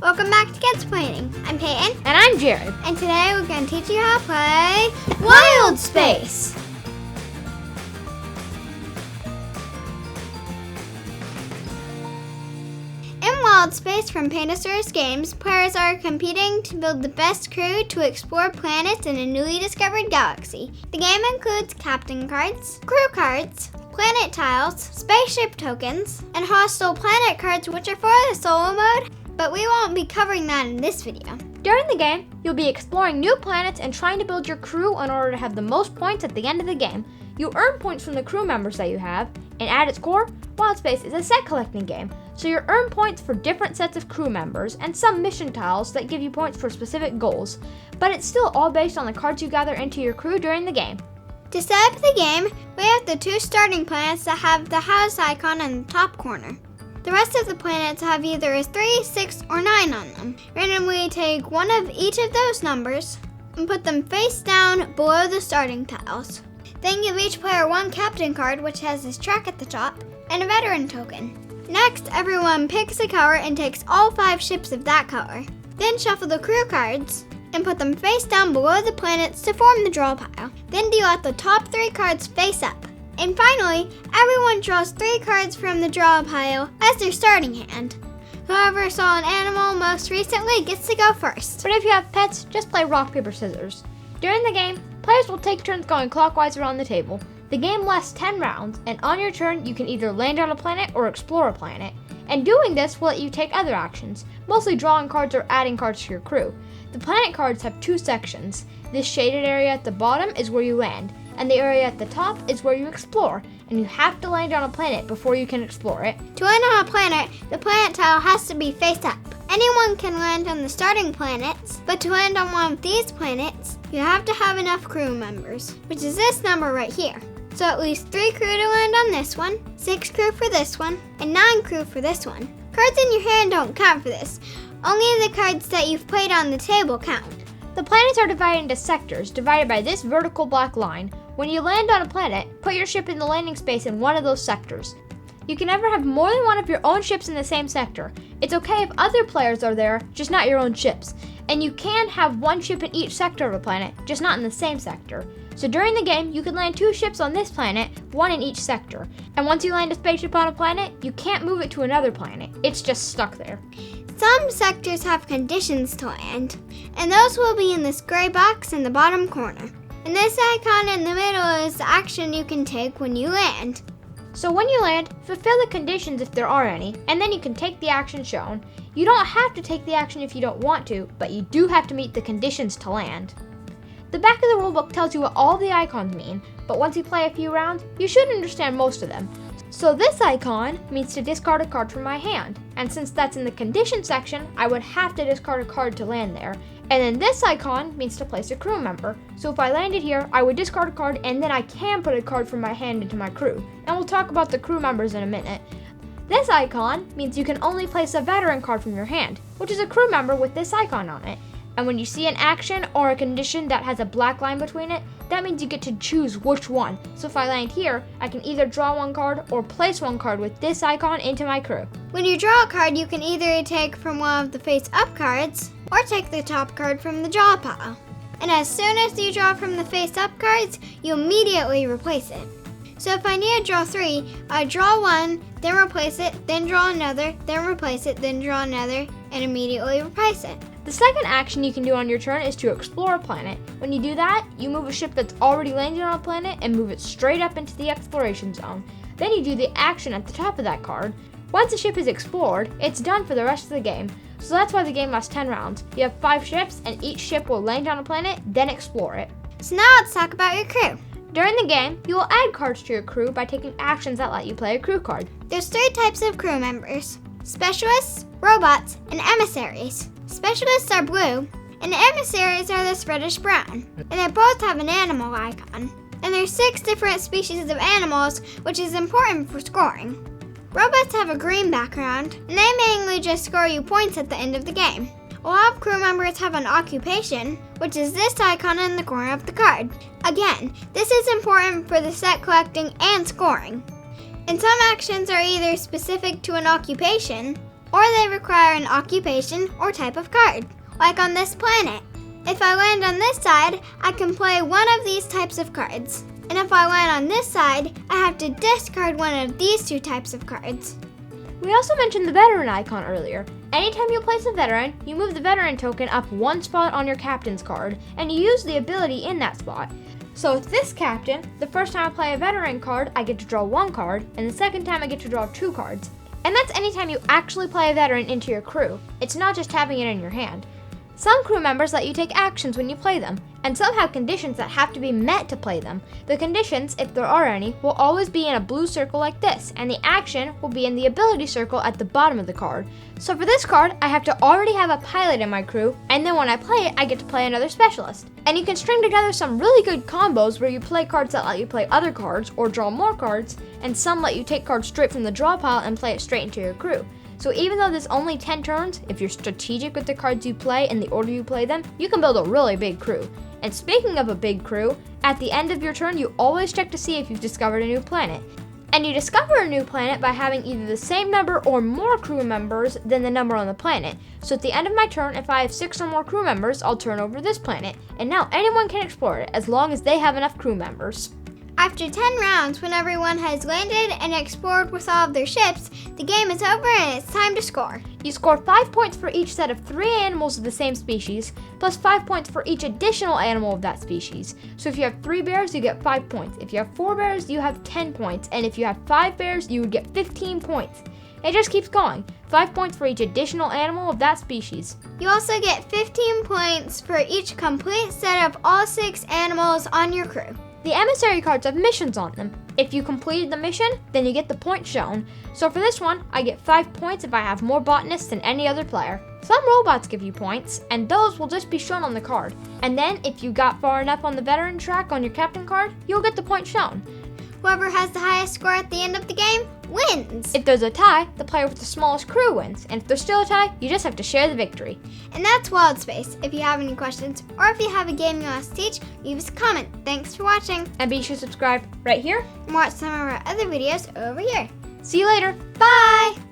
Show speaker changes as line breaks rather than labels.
Welcome back to Kids Planning. I'm Peyton.
And I'm Jared.
And today we're going to teach you how to play Wild Space. In Wild Space from Pandasaurus games, players are competing to build the best crew to explore planets in a newly discovered galaxy. The game includes captain cards, crew cards, planet tiles, spaceship tokens, and hostile planet cards, which are for the solo mode, but we won't be covering that in this video.
During the game, you'll be exploring new planets and trying to build your crew in order to have the most points at the end of the game. You earn points from the crew members that you have, and at its core, Wild Space is a set collecting game, so you earn points for different sets of crew members and some mission tiles that give you points for specific goals, but it's still all based on the cards you gather into your crew during the game.
To set up the game, we have the two starting planets that have the house icon in the top corner. The rest of the planets have either a 3, 6, or 9 on them. Randomly take one of each of those numbers and put them face down below the starting tiles. Then give each player one captain card, which has his track at the top, and a veteran token. Next, everyone picks a color and takes all 5 ships of that color. Then shuffle the crew cards and put them face down below the planets to form the draw pile. Then deal out the top 3 cards face up. And finally, everyone draws 3 cards from the draw pile as their starting hand. Whoever saw an animal most recently gets to go first.
But if you have pets, just play rock, paper, scissors. During the game, players will take turns going clockwise around the table. The game lasts 10 rounds, and on your turn, you can either land on a planet or explore a planet. And doing this will let you take other actions, mostly drawing cards or adding cards to your crew. The planet cards have 2 sections. This shaded area at the bottom is where you land, and the area at the top is where you explore, and you have to land on a planet before you can explore it.
To land on a planet, the planet tile has to be face up. Anyone can land on the starting planets, but to land on one of these planets, you have to have enough crew members, which is this number right here. So at least 3 crew to land on this one, 6 crew for this one, and 9 crew for this one. Cards in your hand don't count for this. Only the cards that you've played on the table count.
The planets are divided into sectors, divided by this vertical black line. When you land on a planet, put your ship in the landing space in one of those sectors. You can never have more than one of your own ships in the same sector. It's okay if other players are there, just not your own ships. And you can have one ship in each sector of a planet, just not in the same sector. So during the game, you can land 2 ships on this planet, 1 in each sector. And once you land a spaceship on a planet, you can't move it to another planet. It's just stuck there.
Some sectors have conditions to land, and those will be in this gray box in the bottom corner. And this icon in the middle is the action you can take when you land.
So when you land, fulfill the conditions if there are any, and then you can take the action shown. You don't have to take the action if you don't want to, but you do have to meet the conditions to land. The back of the rulebook tells you what all the icons mean, but once you play a few rounds, you should understand most of them. So this icon means to discard a card from my hand, and since that's in the condition section, I would have to discard a card to land there. And then this icon means to place a crew member. So if I landed here, I would discard a card and then I can put a card from my hand into my crew. And we'll talk about the crew members in a minute. This icon means you can only place a veteran card from your hand, which is a crew member with this icon on it. And when you see an action or a condition that has a black line between it, that means you get to choose which one. So if I land here, I can either draw 1 card or place 1 card with this icon into my crew.
When you draw a card, you can either take from one of the face-up cards or take the top card from the draw pile. And as soon as you draw from the face-up cards, you immediately replace it. So if I need to draw 3, I draw 1, then replace it, then draw another, then replace it, then draw another, and immediately replace it.
The second action you can do on your turn is to explore a planet. When you do that, you move a ship that's already landed on a planet and move it straight up into the exploration zone. Then you do the action at the top of that card. Once a ship is explored, it's done for the rest of the game. So that's why the game lasts 10 rounds. You have 5 ships, and each ship will land on a planet, then explore it.
So now let's talk about your crew.
During the game, you will add cards to your crew by taking actions that let you play a crew card.
There's 3 types of crew members: specialists, robots, and emissaries. Specialists are blue, and emissaries are this reddish brown. And they both have an animal icon. And there's 6 different species of animals, which is important for scoring. Robots have a green background, and they mainly just score you points at the end of the game. A lot of crew members have an occupation, which is this icon in the corner of the card. Again, this is important for the set collecting and scoring. And some actions are either specific to an occupation, or they require an occupation or type of card, like on this planet. If I land on this side, I can play one of these types of cards. And if I land on this side, I have to discard one of these two types of cards.
We also mentioned the veteran icon earlier. Anytime you place a veteran, you move the veteran token up one spot on your captain's card, and you use the ability in that spot. So with this captain, the first time I play a veteran card, I get to draw one card, and the second time I get to draw two cards. And that's anytime you actually play a veteran into your crew. It's not just having it in your hand. Some crew members let you take actions when you play them, and some have conditions that have to be met to play them. The conditions, if there are any, will always be in a blue circle like this, and the action will be in the ability circle at the bottom of the card. So for this card, I have to already have a pilot in my crew, and then when I play it, I get to play another specialist. And you can string together some really good combos where you play cards that let you play other cards or draw more cards, and some let you take cards straight from the draw pile and play it straight into your crew. So even though there's only 10 turns, if you're strategic with the cards you play and the order you play them, you can build a really big crew. And speaking of a big crew, at the end of your turn, you always check to see if you've discovered a new planet. And you discover a new planet by having either the same number or more crew members than the number on the planet. So at the end of my turn, if I have 6 or more crew members, I'll turn over this planet. And now anyone can explore it as long as they have enough crew members.
After 10 rounds, when everyone has landed and explored with all of their ships, the game is over and it's time to score.
You score 5 points for each set of 3 animals of the same species, plus 5 points for each additional animal of that species. So if you have 3 bears, you get 5 points. If you have 4 bears, you have 10 points. And if you have 5 bears, you would get 15 points. It just keeps going. 5 points for each additional animal of that species.
You also get 15 points for each complete set of all 6 animals on your crew.
The emissary cards have missions on them. If you completed the mission, then you get the points shown. So for this one, I get 5 points if I have more botanists than any other player. Some robots give you points, and those will just be shown on the card. And then if you got far enough on the veteran track on your captain card, you'll get the points shown.
Whoever has the highest score at the end of the game wins.
If there's a tie, the player with the smallest crew wins. And if there's still a tie, you just have to share the victory.
And that's Wild Space. If you have any questions, or if you have a game you want us to teach, leave us a comment. Thanks for watching.
And be sure to subscribe right here.
And watch some of our other videos over here.
See you later.
Bye!